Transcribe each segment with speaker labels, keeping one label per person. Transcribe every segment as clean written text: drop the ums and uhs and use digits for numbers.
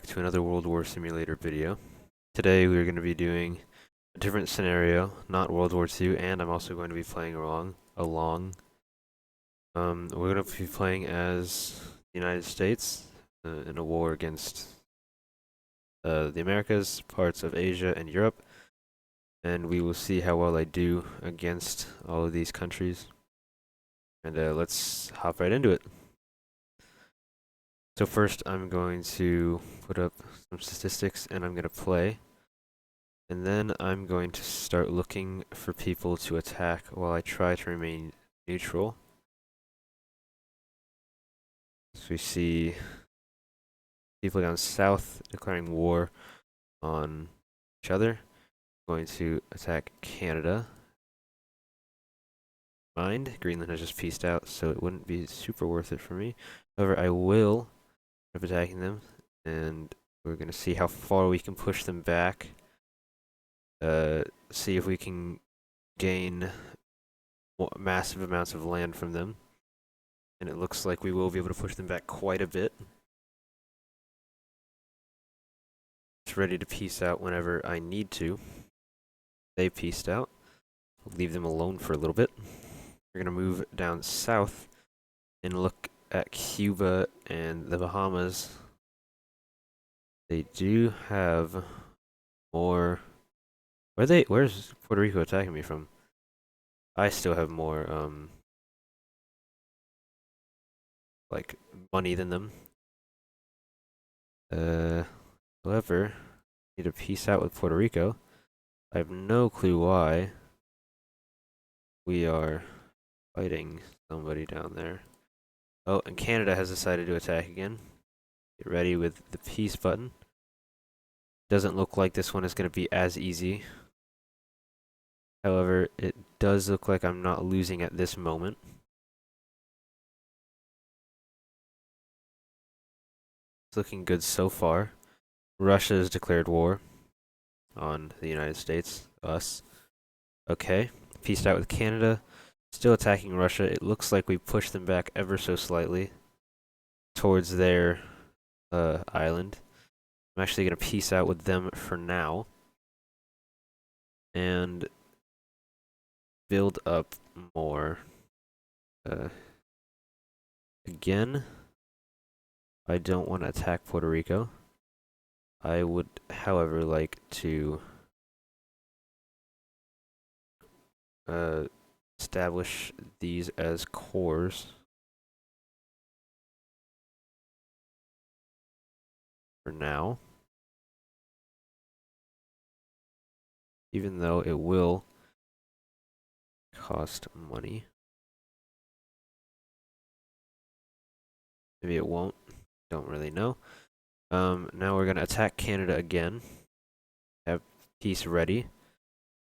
Speaker 1: back to another World War Simulator video. Today we're going to be doing a different scenario, not World War II, and I'm also going to be playing along. We're going to be playing as the United States in a war against the Americas, parts of Asia, and Europe, and we will see how well I do against all of these countries. And let's hop right into it. So first I'm going to put up some statistics and I'm going to play. And then I'm going to start looking for people to attack while I try to remain neutral. So we see people down south declaring war on each other. I'm going to attack Canada. Greenland has just peaced out, so it wouldn't be super worth it for me. However, I will end up attacking them, and we're going to see how far we can push them back. See if we can gain massive amounts of land from them. And it looks like we will be able to push them back quite a bit. It's ready to peace out whenever I need to. They peaced out. Leave them alone for a little bit. We're going to move down south and look at Cuba and the Bahamas. They do have more. Where's Puerto Rico attacking me from? I still have more like money than them. However, need to peace out with Puerto Rico. I have no clue why we are fighting somebody down there. Oh, and Canada has decided to attack again. Get ready with the peace button. Doesn't look like this one is going to be as easy. However, it does look like I'm not losing at this moment. It's looking good so far. Russia has declared war on the United States, us. Okay, peaced out with Canada. Still attacking Russia. It looks like we pushed them back ever so slightly towards their island. I'm actually going to peace out with them for now and build up more. Again, I don't want to attack Puerto Rico. I would, however, like to establish these as cores for now, even though it will cost money. Maybe it won't. Don't really know. Now we're gonna attack Canada again. Have peace ready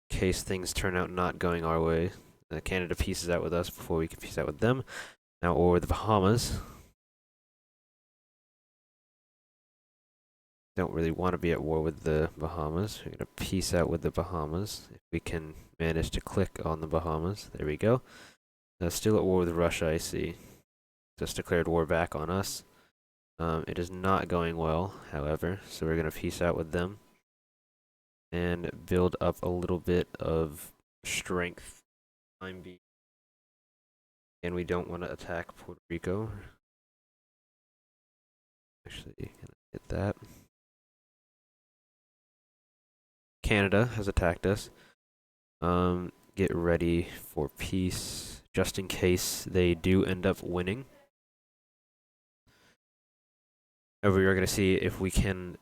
Speaker 1: in case things turn out not going our way. Canada pieces out with us before we can peace out with them. Now, or the Bahamas. Don't really want to be at war with the Bahamas. We're gonna peace out with the Bahamas if we can manage to click on the Bahamas. There we go. Still at war with Russia, I see. Just declared war back on us. It is not going well, however, so we're going to peace out with them and build up a little bit of strength. And we don't want to attack Puerto Rico. Actually, gonna hit that. Canada has attacked us. Get ready for peace, just in case they do end up winning. We are going to see if we can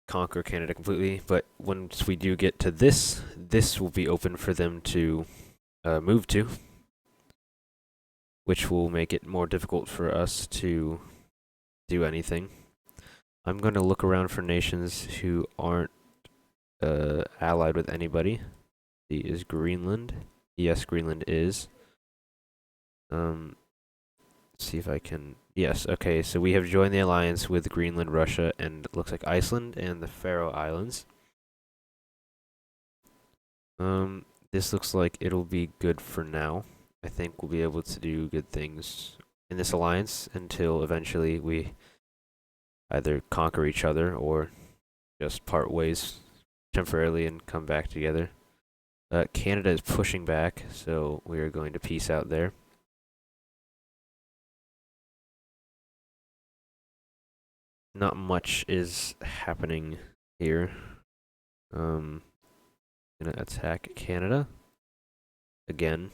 Speaker 1: conquer Canada completely, but once we do get to this will be open for them to move to, which will make it more difficult for us to do anything. I'm going to look around for nations who aren't allied with anybody. Is Greenland? Yes, Greenland is. Let's see if I can. Yes, okay, so we have joined the alliance with Greenland, Russia, and it looks like Iceland and the Faroe Islands. This looks like it'll be good for now. I think we'll be able to do good things in this alliance until eventually we either conquer each other or just part ways temporarily and come back together. Canada is pushing back, so we are going to peace out there. Not much is happening here. Gonna attack Canada again.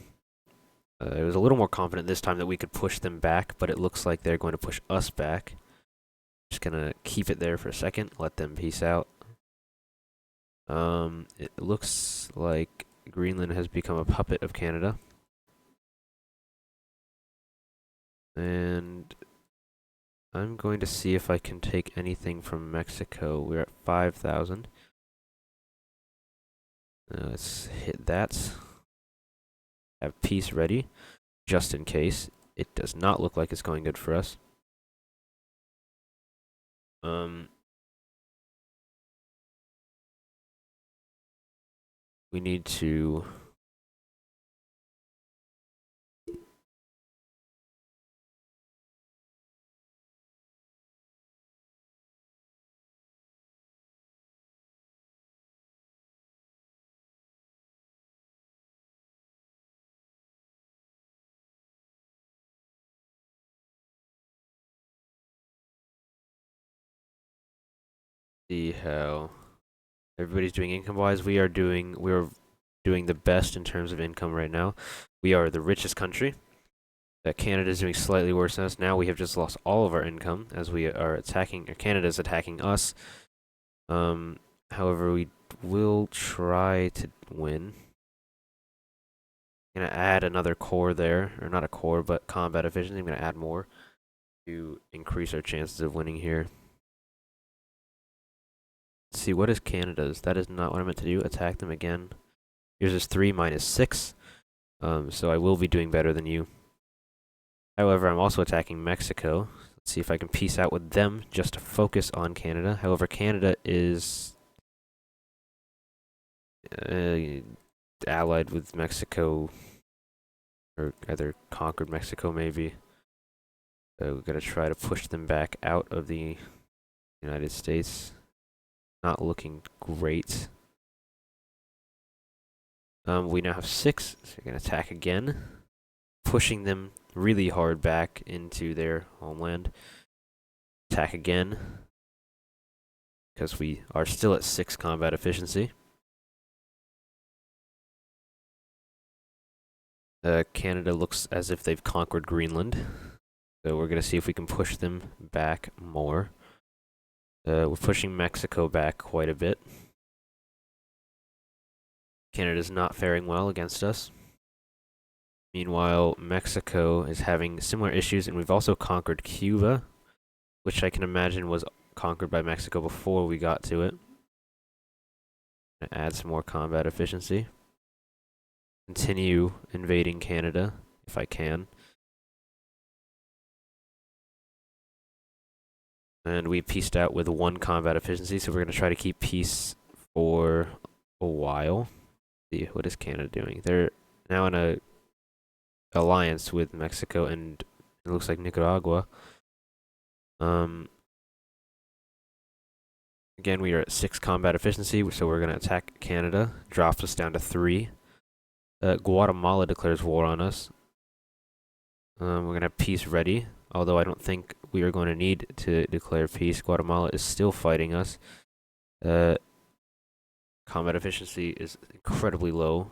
Speaker 1: I was a little more confident this time that we could push them back, but it looks like they're going to push us back. Just gonna keep it there for a second, let them peace out. It looks like Greenland has become a puppet of Canada. And I'm going to see if I can take anything from Mexico. We're at 5,000. Let's hit that. Have peace ready, just in case. It does not look like it's going good for us. We need to see how everybody's doing income-wise. We're doing the best in terms of income right now. We are the richest country. Canada is doing slightly worse than us. Now we have just lost all of our income as we are attacking, or Canada's attacking us. However, we will try to win. I'm gonna add another core there, or not a core, but combat efficiency. I'm gonna add more to increase our chances of winning here. Let's see, what is Canada's? That is not what I meant to do. Attack them again. Yours is 3 minus 6. So I will be doing better than you. However, I'm also attacking Mexico. Let's see if I can peace out with them just to focus on Canada. However, Canada is allied with Mexico, or either conquered Mexico maybe. So we're gonna try to push them back out of the United States. Not looking great. We now have 6, so we're gonna attack again, pushing them really hard back into their homeland. Attack again, because we are still at 6 combat efficiency. Canada looks as if they've conquered Greenland, so we're gonna see if we can push them back more. We're pushing Mexico back quite a bit. Canada's not faring well against us. Meanwhile, Mexico is having similar issues, and we've also conquered Cuba, which I can imagine was conquered by Mexico before we got to it. Add some more combat efficiency. Continue invading Canada, if I can. And we peaced out with 1 combat efficiency, so we're going to try to keep peace for a while. See, what is Canada doing? They're now in a alliance with Mexico and it looks like Nicaragua. Again, we are at 6 combat efficiency, so we're going to attack Canada. Drops us down to 3. Guatemala declares war on us. We're going to have peace ready, although I don't think we are going to need to declare peace. Guatemala is still fighting us. Combat efficiency is incredibly low.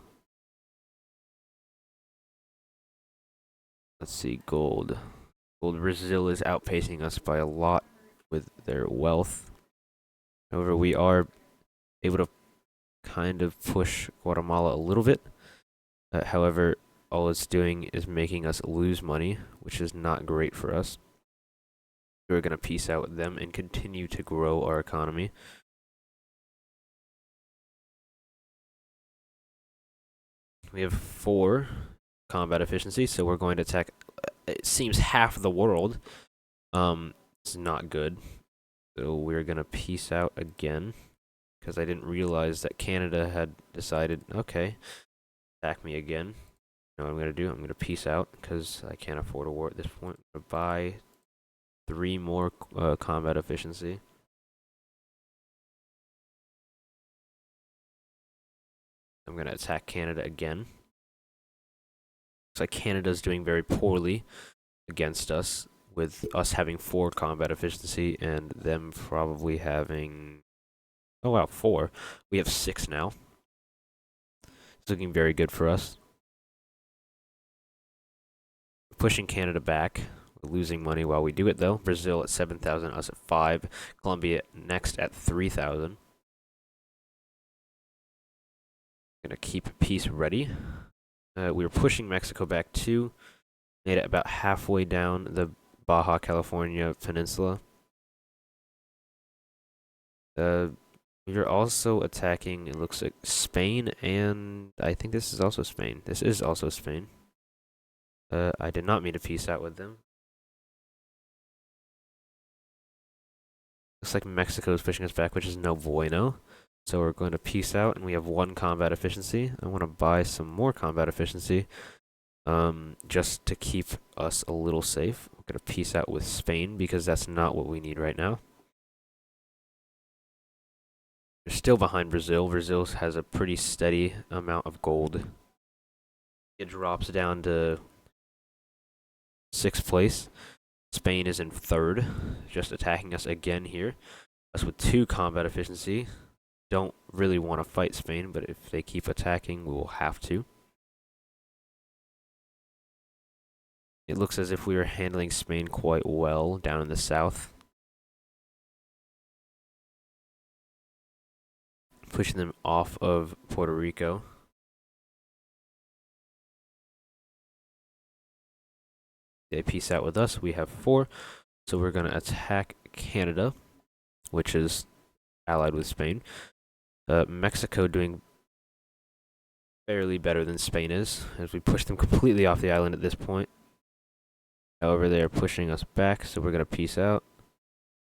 Speaker 1: Let's see, gold. Brazil is outpacing us by a lot with their wealth. However, we are able to kind of push Guatemala a little bit. However, all it's doing is making us lose money, which is not great for us. We're going to peace out with them and continue to grow our economy. We have 4 combat efficiency, so we're going to attack, it seems, half the world. It's not good. So we're going to peace out again, because I didn't realize that Canada had decided, okay, attack me again. You know what I'm going to do? I'm going to peace out, because I can't afford a war at this point. I'm going to buy 3 more combat efficiency. I'm going to attack Canada again. Looks like Canada's doing very poorly against us, with us having 4 combat efficiency and them probably having, oh wow, 4. We have 6 now. It's looking very good for us. Pushing Canada back. We're losing money while we do it though. Brazil at 7,000, us at 5. Colombia next at 3,000. Gonna keep peace ready. We were pushing Mexico back too. Made it about halfway down the Baja California Peninsula. We are also attacking, it looks like, Spain, and I think this is also Spain. This is also Spain. I did not mean to peace out with them. Looks like Mexico is pushing us back, which is no bueno. So we're going to peace out, and we have 1 combat efficiency. I want to buy some more combat efficiency, just to keep us a little safe. We're going to peace out with Spain, because that's not what we need right now. We're still behind Brazil. Brazil has a pretty steady amount of gold. It drops down to 6th place. Spain is in 3rd, just attacking us again here. Us with 2 combat efficiency. Don't really want to fight Spain, but if they keep attacking, we will have to. It looks as if we are handling Spain quite well down in the south. Pushing them off of Puerto Rico. They peace out with us. We have 4. So we're going to attack Canada, which is allied with Spain. Mexico doing fairly better than Spain is, as we push them completely off the island at this point. However, they are pushing us back, so we're going to peace out.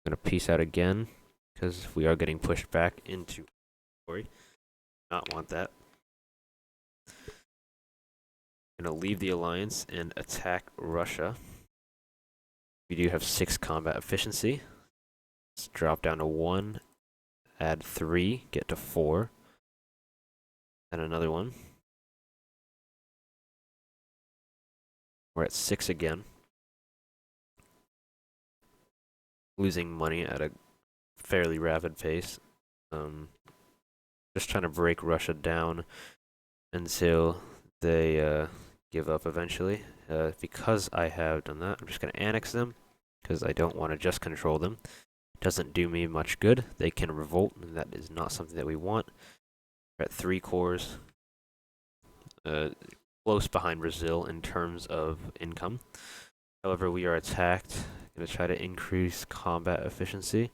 Speaker 1: We're going to peace out again, because we are getting pushed back into territory. Not want that. Going to leave the alliance and attack Russia. We do have 6 combat efficiency. Let's drop down to 1. Add 3, get to 4. And another one. We're at 6 again. Losing money at a fairly rapid pace. Just trying to break Russia down until they give up eventually. Because I have done that, I'm just going to annex them, because I don't want to just control them. Doesn't do me much good. They can revolt, and that is not something that we want. We're at 3 cores. Close behind Brazil in terms of income. However, we are attacked. I'm going to try to increase combat efficiency.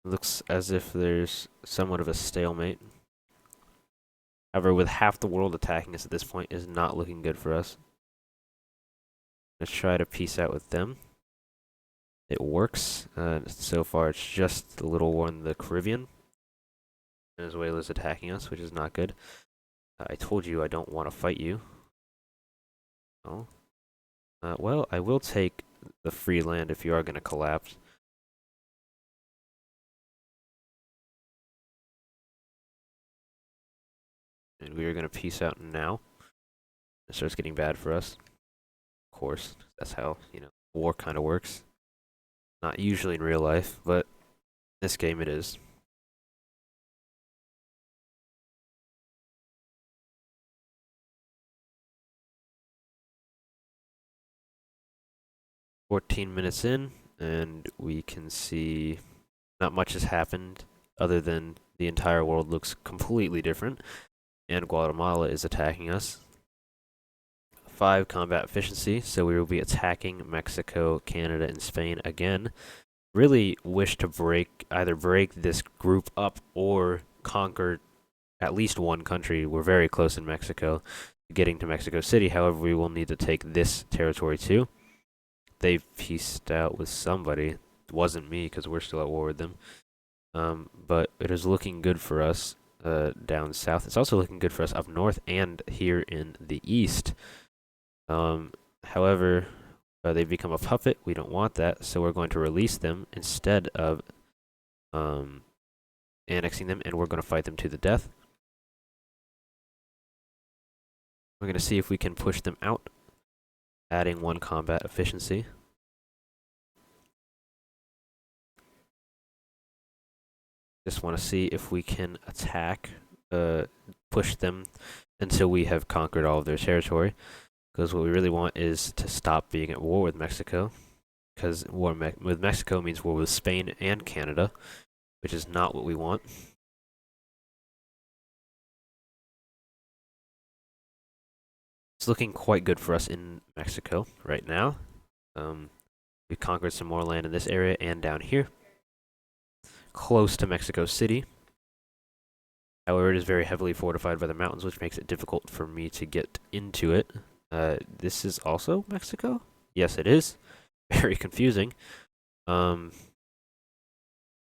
Speaker 1: Looks as if there's somewhat of a stalemate. However, with half the world attacking us at this point, is not looking good for us. Let's try to peace out with them. It works. So far, it's just a little war in the Caribbean. Venezuela's attacking us, which is not good. I told you I don't want to fight you. Oh. Well, I will take the free land if you are going to collapse. And we are going to peace out now. It starts getting bad for us. Of course, that's how, war kind of works. Not usually in real life, but in this game it is. "14 minutes in, and we can see not much has happened other than the entire world looks completely different, and Guatemala is attacking us. 5 combat efficiency, so we will be attacking Mexico, Canada, and Spain again. Really wish to either break this group up or conquer at least one country. We're very close in Mexico, getting to Mexico City. However, we will need to take this territory too. They've peaced out with somebody. It wasn't me, because we're still at war with them. But it is looking good for us. down south. It's also looking good for us up north and here in the east. However, they've become a puppet. We don't want that, so we're going to release them instead of annexing them, and we're going to fight them to the death. We're going to see if we can push them out, adding 1 combat efficiency. Just want to see if we can attack, push them until we have conquered all of their territory. Because what we really want is to stop being at war with Mexico. Because war with Mexico means war with Spain and Canada, which is not what we want. It's looking quite good for us in Mexico right now. We've conquered some more land in this area and down here, close to Mexico City. However, it is very heavily fortified by the mountains, which makes it difficult for me to get into it. This is also Mexico? Yes, it is. Very confusing. However,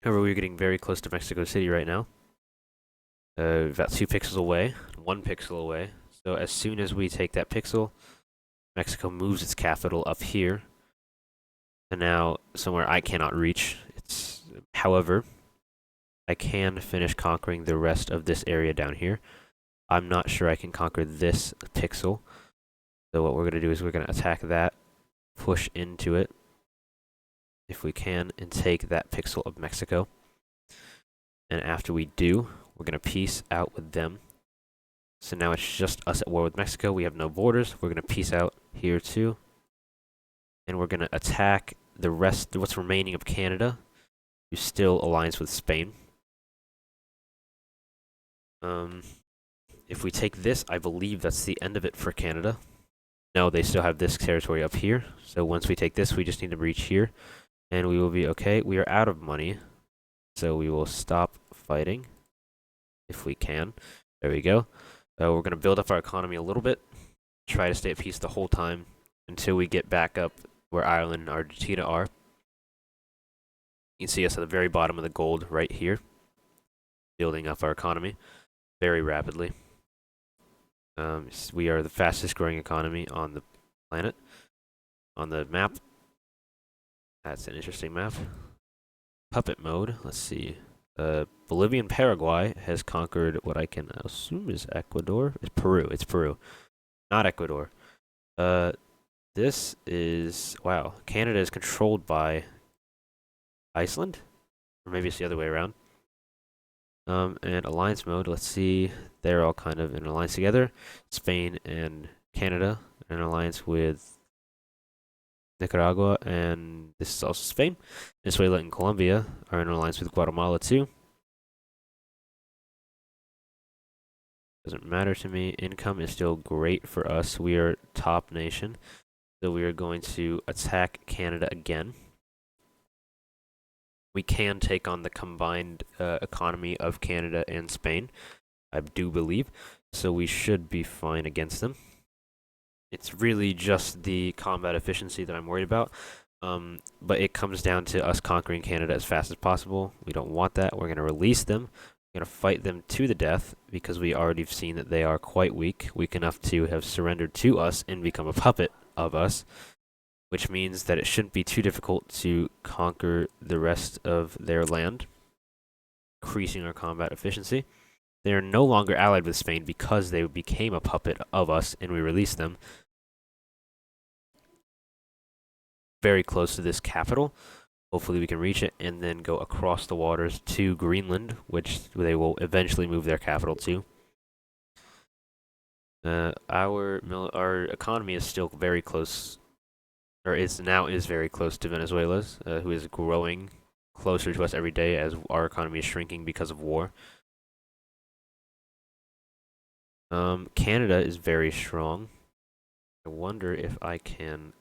Speaker 1: we're getting very close to Mexico City right now. About 2 pixels away, 1 pixel away. So as soon as we take that pixel, Mexico moves its capital up here. And now somewhere I cannot reach. However, I can finish conquering the rest of this area down here. I'm not sure I can conquer this pixel. So what we're going to do is we're going to attack that, push into it, if we can, and take that pixel of Mexico. And after we do, we're going to peace out with them. So now it's just us at war with Mexico. We have no borders. We're going to peace out here too. And we're going to attack the rest, what's remaining of Canada, who still aligns with Spain. If we take this, I believe that's the end of it for Canada. No, they still have this territory up here. So once we take this, we just need to reach here. And we will be okay. We are out of money. So we will stop fighting. If we can. There we go. We're going to build up our economy a little bit. Try to stay at peace the whole time. Until we get back up where Ireland and Argentina are. You can see us at the very bottom of the gold right here. Building up our economy very rapidly. We are the fastest growing economy on the planet. On the map. That's an interesting map. Puppet mode. Let's see. Bolivia and Paraguay has conquered what I can assume is Ecuador. It's Peru. It's Peru. Not Ecuador. This is... Wow. Canada is controlled by Iceland? Or maybe it's the other way around. And alliance mode, let's see. They're all kind of in alliance together. Spain and Canada in alliance with Nicaragua, and this is also Spain. Venezuela and Colombia are in alliance with Guatemala too. Doesn't matter to me. Income is still great for us. We are top nation. So we are going to attack Canada again. We can take on the combined economy of Canada and Spain, I do believe. So we should be fine against them. It's really just the combat efficiency that I'm worried about. But it comes down to us conquering Canada as fast as possible. We don't want that. We're going to release them. We're going to fight them to the death because we already have seen that they are quite weak. Weak enough to have surrendered to us and become a puppet of us. Which means that it shouldn't be too difficult to conquer the rest of their land, increasing our combat efficiency. They are no longer allied with Spain because they became a puppet of us and we released them. Very close to this capital. Hopefully we can reach it and then go across the waters to Greenland, which they will eventually move their capital to. Our economy is still very close. Or is very close to Venezuela's, who is growing closer to us every day as our economy is shrinking because of war. Canada is very strong. I wonder if I can...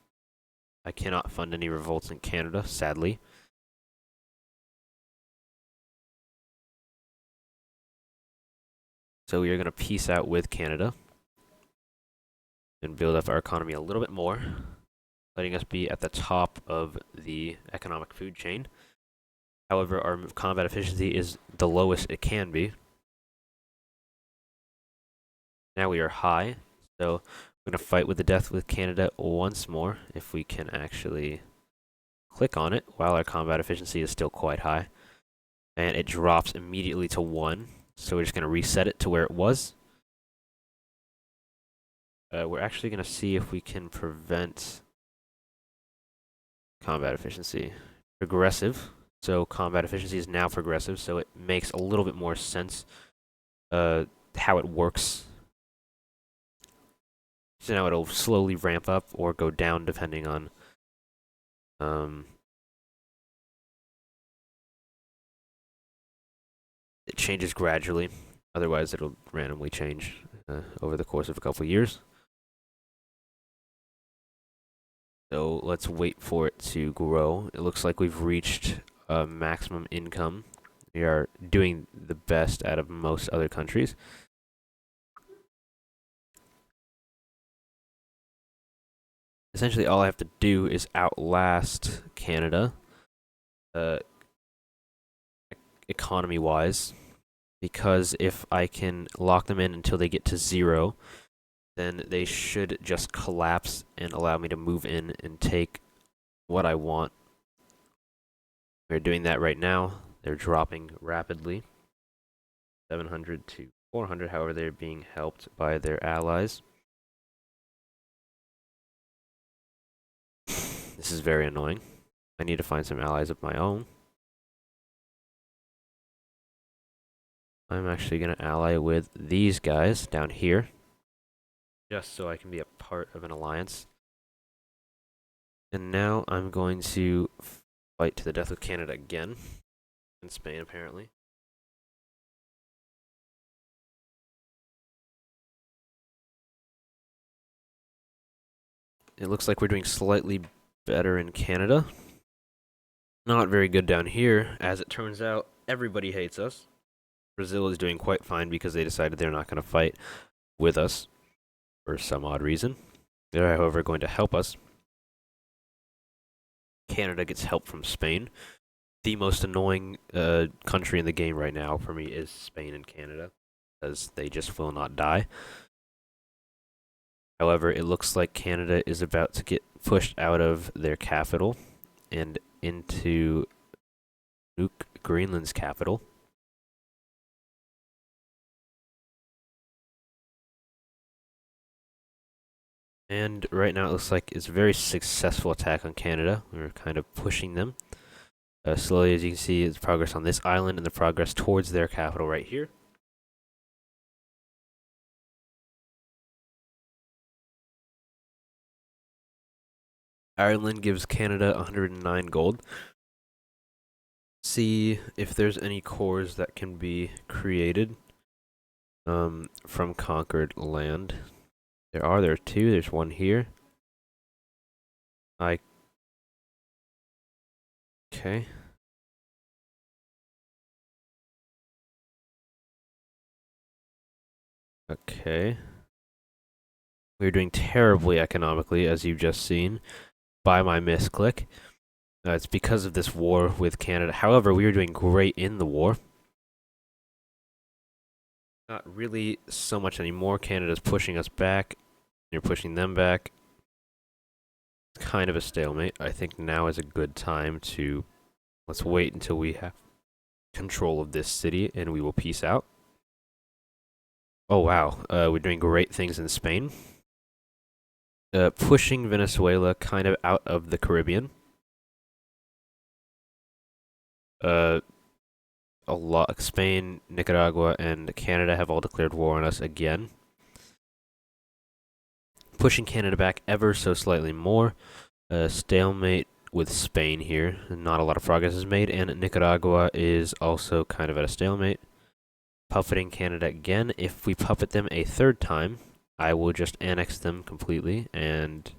Speaker 1: I cannot fund any revolts in Canada, sadly. So we are going to peace out with Canada. And build up our economy a little bit more. Letting us be at the top of the economic food chain. However, our combat efficiency is the lowest it can be. Now we are high, so we're gonna fight with the death with Canada once more, if we can actually click on it while our combat efficiency is still quite high. And it drops immediately to 1, so we're just gonna reset it to where it was. We're actually gonna see if we can prevent combat efficiency. Progressive. So combat efficiency is now progressive, so it makes a little bit more sense how it works. So now it'll slowly ramp up or go down depending on it changes gradually. Otherwise, it'll randomly change over the course of a couple years. So let's wait for it to grow. It looks like we've reached maximum income. We are doing the best out of most other countries. Essentially, all I have to do is outlast Canada, economy-wise, because if I can lock them in until they get to 0, then they should just collapse and allow me to move in and take what I want. We're doing that right now. They're dropping rapidly. 700 to 400, however, they're being helped by their allies. This is very annoying. I need to find some allies of my own. I'm actually going to ally with these guys down here, just so I can be a part of an alliance. And now I'm going to fight to the death with Canada again. And Spain, apparently. It looks like we're doing slightly better in Canada. Not very good down here. As it turns out, everybody hates us. Brazil is doing quite fine because they decided they're not going to fight with us for some odd reason. They're, however, going to help us. Canada gets help from Spain. The most annoying country in the game right now for me is Spain and Canada, because they just will not die. However, it looks like Canada is about to get pushed out of their capital and into Nuuk, Greenland's capital. And right now it looks like it's a very successful attack on Canada. We're kind of pushing them. Slowly, as you can see, it's progress on this island and the progress towards their capital right here. Ireland gives Canada 109 gold. See if there's any cores that can be created from conquered land. There are 2. There's one here. Okay. Okay. We're doing terribly economically, as you've just seen, by my misclick. It's because of this war with Canada. However, we are doing great in the war. Not really so much anymore. Canada's pushing us back. You're pushing them back. It's kind of a stalemate. I think now is a good time to... Let's wait until we have control of this city, and we will peace out. Oh, wow. We're doing great things in Spain. Pushing Venezuela kind of out of the Caribbean. A lot. Spain, Nicaragua, and Canada have all declared war on us again. Pushing Canada back ever so slightly more. Stalemate with Spain here. Not a lot of progress is made, and Nicaragua is also kind of at a stalemate. Puppeting Canada again. If we puppet them a 3rd time, I will just annex them completely, and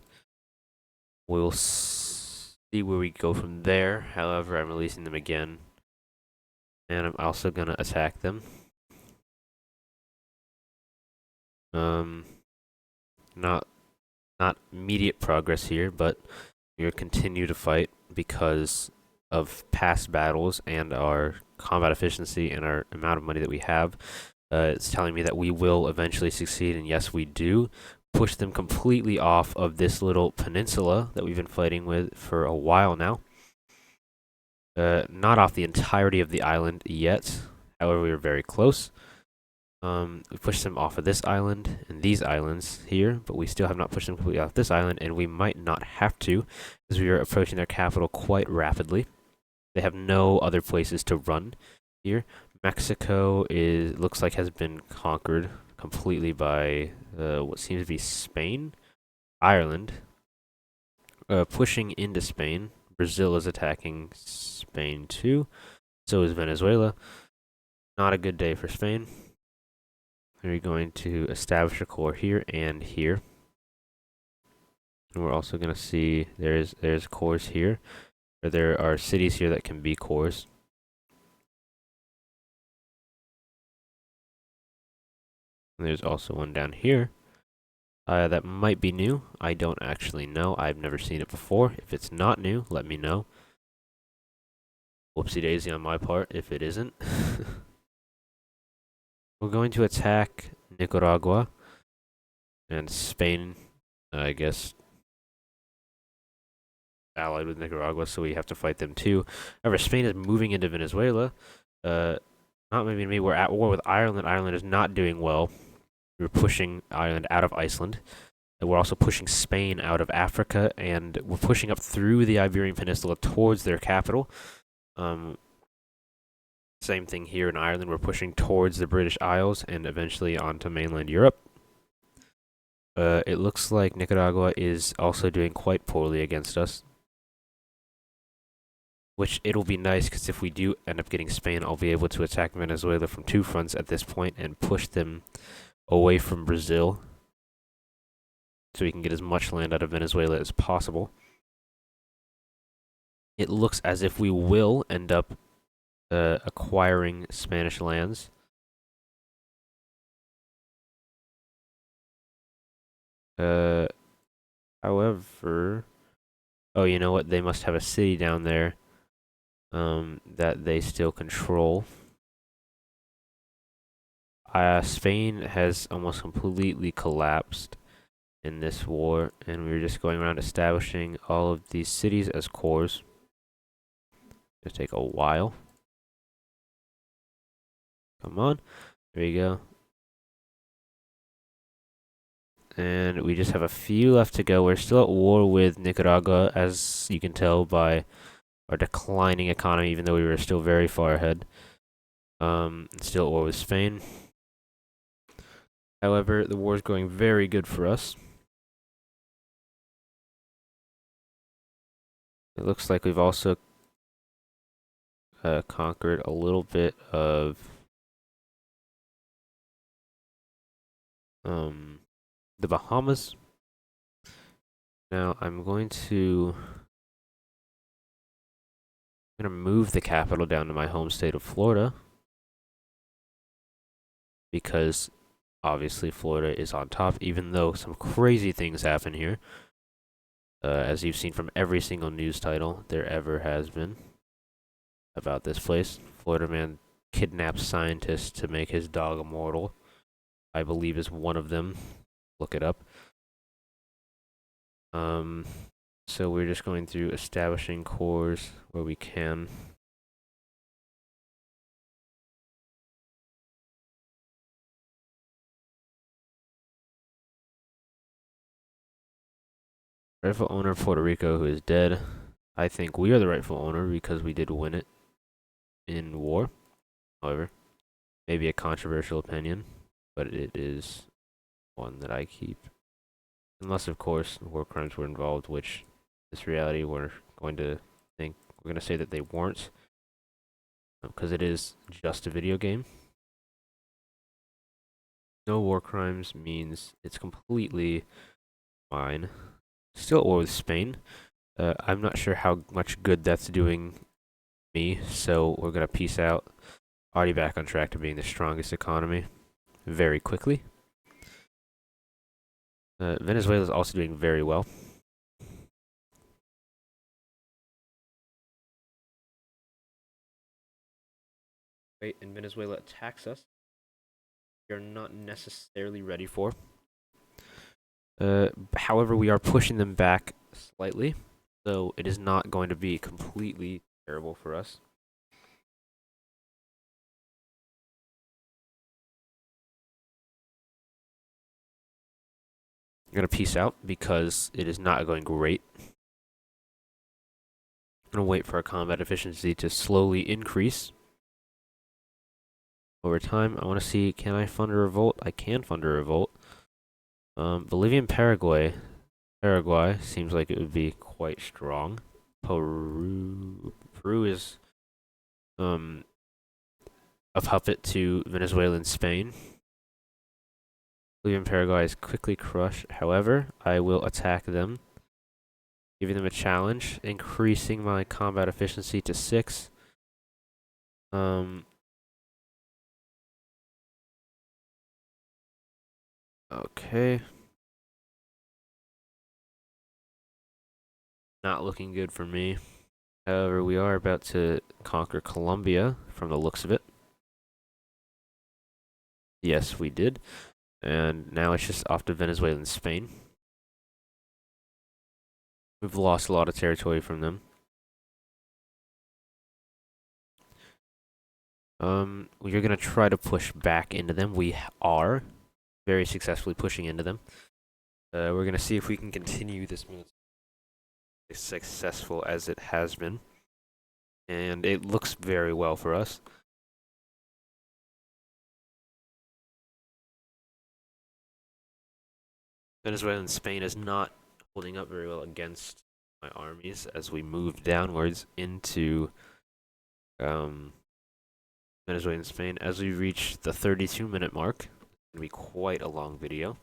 Speaker 1: we'll see where we go from there. However, I'm releasing them again, and I'm also gonna attack them. Not immediate progress here, but we'll continue to fight because of past battles and our combat efficiency and our amount of money that we have. It's telling me that we will eventually succeed, and yes, we do. Push them completely off of this little peninsula that we've been fighting with for a while now. Not off the entirety of the island yet. However, we are very close. We pushed them off of this island and these islands here, but we still have not pushed them completely off this island, and we might not have to, as we are approaching their capital quite rapidly. They have no other places to run here. Mexico looks like has been conquered completely by what seems to be Spain, Ireland, pushing into Spain. Brazil is attacking Spain too. So is Venezuela. Not a good day for Spain. We're going to establish a core here and here. And we're also going to see there's cores here. Or there are cities here that can be cores. And there's also one down here. That might be new. I don't actually know. I've never seen it before. If it's not new, let me know. Whoopsie daisy on my part if it isn't. We're going to attack Nicaragua and Spain, I guess, allied with Nicaragua, so we have to fight them too. However, Spain is moving into Venezuela. Not moving to me. We're at war with Ireland. Ireland is not doing well. We're pushing Ireland out of Iceland. And we're also pushing Spain out of Africa, and we're pushing up through the Iberian Peninsula towards their capital. Same thing here in Ireland. We're pushing towards the British Isles and eventually onto mainland Europe. It looks like Nicaragua is also doing quite poorly against us. Which it'll be nice, because if we do end up getting Spain, I'll be able to attack Venezuela from two fronts at this point and push them away from Brazil, so we can get as much land out of Venezuela as possible. It looks as if we will end up acquiring Spanish lands. However, oh, you know what? They must have a city down there that they still control. Spain has almost completely collapsed in this war, and we're just going around establishing all of these cities as cores. It'll take a while. Come on. There you go. And we just have a few left to go. We're still at war with Nicaragua, as you can tell by our declining economy, even though we were still very far ahead. Still at war with Spain. However, the war is going very good for us. It looks like we've also conquered a little bit of the Bahamas. Now I'm going to move the capital down to my home state of Florida, because obviously Florida is on top, even though some crazy things happen here. As you've seen from every single news title there ever has been about this place. Florida man kidnaps scientists to make his dog immortal, I believe is one of them. Look it up. So we're just going through establishing cores where we can. Rightful owner of Puerto Rico, who is dead. I think we are the rightful owner because we did win it in war. However, maybe a controversial opinion, but it is one that I keep. Unless, of course, war crimes were involved, which this reality we're going to say that they weren't, because it is just a video game. No war crimes means it's completely fine. Still at war with Spain. I'm not sure how much good that's doing me, so we're gonna peace out. Already back on track to being the strongest economy very quickly. Venezuela is also doing very well. Wait, and Venezuela attacks us. we are not necessarily ready for. However, we are pushing them back slightly, so it is not going to be completely terrible for us. I'm going to peace out because it is not going great. I'm going to wait for our combat efficiency to slowly increase over time. I want to see, can I fund a revolt? I can fund a revolt. Bolivia and Paraguay. Paraguay seems like it would be quite strong. Peru is a puppet to Venezuela and Spain. Bolivia and Paraguay is quickly crushed. However, I will attack them, giving them a challenge, increasing my combat efficiency to 6. Okay. Not looking good for me. However, we are about to conquer Colombia from the looks of it. Yes, we did. And now it's just off to Venezuela and Spain. We've lost a lot of territory from them. We are going to try to push back into them. We are very successfully pushing into them. We're going to see if we can continue this move as successful as it has been. And it looks very well for us. Venezuela and Spain is not holding up very well against my armies as we move downwards into Venezuela and Spain. As we reach the 32-minute mark, it's going to be quite a long video.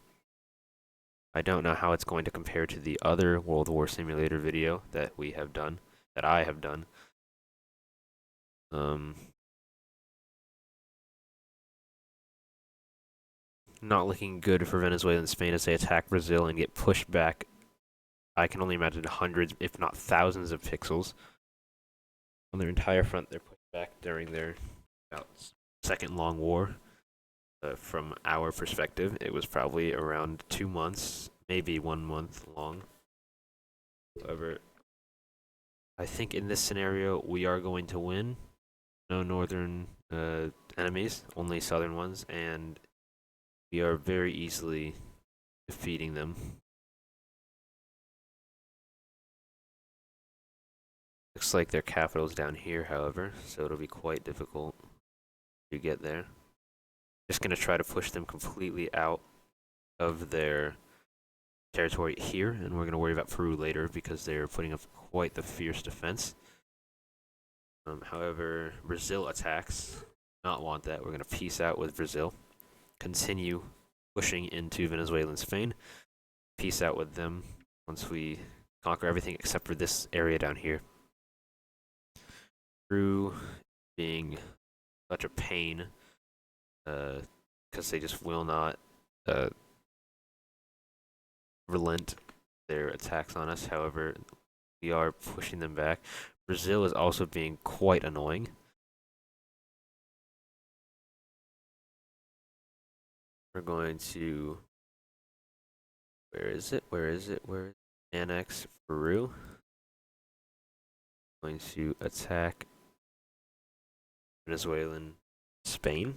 Speaker 1: I don't know how it's going to compare to the other World War Simulator video that we have done, that I have done. Not looking good for Venezuela and Spain as they attack Brazil and get pushed back. I can only imagine hundreds, if not thousands, of pixels. On their entire front, they're pushed back during their about second long war. From our perspective, it was probably around 2 months, maybe 1 month long. However, I think in this scenario, we are going to win. No northern enemies, only southern ones, and we are very easily defeating them. Looks like their capital's down here, however, so it'll be quite difficult to get there. Just going to try to push them completely out of their territory here, and we're going to worry about Peru later because they're putting up quite the fierce defense. However, Brazil attacks. Not want that. We're going to peace out with Brazil. Continue pushing into Venezuela and Spain. Peace out with them once we conquer everything except for this area down here. Peru being such a pain because they just will not relent their attacks on us. However, we are pushing them back. Brazil is also being quite annoying. We're going to... Where is it? Annex Peru. Going to attack Venezuelan Spain.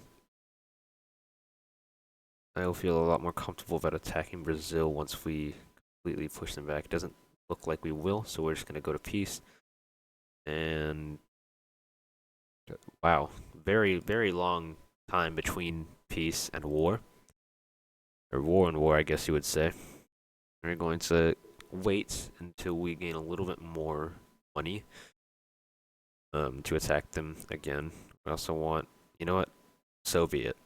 Speaker 1: I will feel a lot more comfortable about attacking Brazil once we completely push them back. It doesn't look like we will, so we're just going to go to peace. And wow, very, very long time between peace and war. Or war and war, I guess you would say. We're going to wait until we gain a little bit more money to attack them again. We also want, you know what? So be it.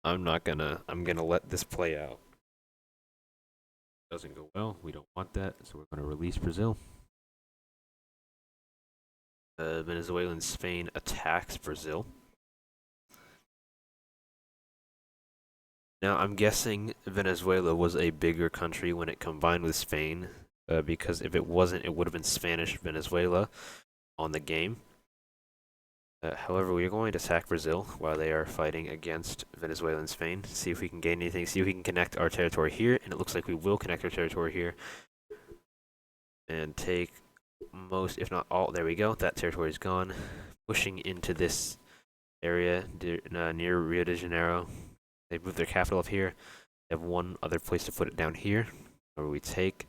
Speaker 1: I'm gonna let this play out. Doesn't go well. We don't want that, so we're gonna release Brazil. Venezuela and Spain attacks Brazil. Now, I'm guessing Venezuela was a bigger country when it combined with Spain, because if it wasn't, it would have been Spanish Venezuela on the game. However, we are going to attack Brazil while they are fighting against Venezuela and Spain. See if we can gain anything. See if we can connect our territory here, and it looks like we will connect our territory here and take most, if not all. There we go. That territory is gone. Pushing into this area near Rio de Janeiro. They've moved their capital up here. They have one other place to put it down here, where we take,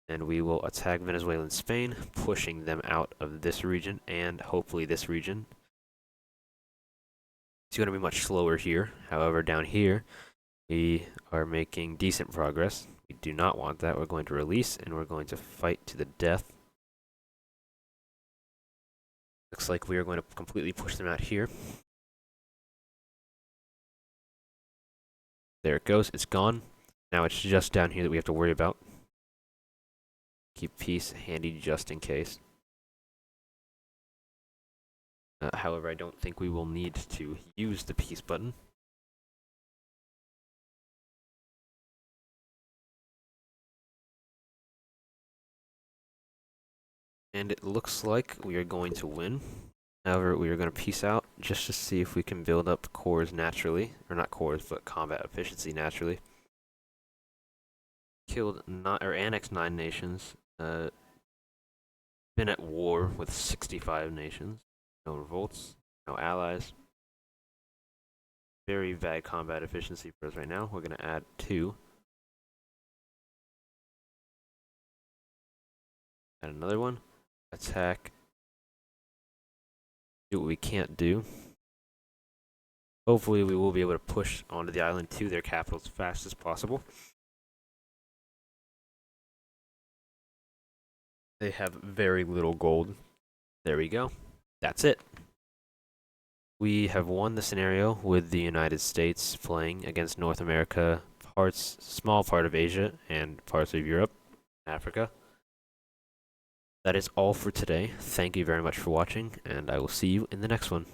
Speaker 1: and we will attack Venezuela and Spain, pushing them out of this region and hopefully this region. It's going to be much slower here. However, down here, we are making decent progress. We do not want that. We're going to release, and we're going to fight to the death. Looks like we are going to completely push them out here. There it goes. It's gone. Now it's just down here that we have to worry about. Keep peace handy just in case. However, I don't think we will need to use the peace button. And it looks like we are going to win. However, we are going to peace out just to see if we can build up cores naturally. Or not cores, but combat efficiency naturally. Killed or annexed 9 nations. Been at war with 65 nations. No revolts, no allies. Very bad combat efficiency for us right now. We're going to add 2. Add another one. Attack. Do what we can't do. Hopefully we will be able to push onto the island to their capital as fast as possible. They have very little gold. There we go. That's it. We have won the scenario with the United States playing against North America, small part of Asia, and parts of Europe, Africa. That is all for today. Thank you very much for watching, and I will see you in the next one.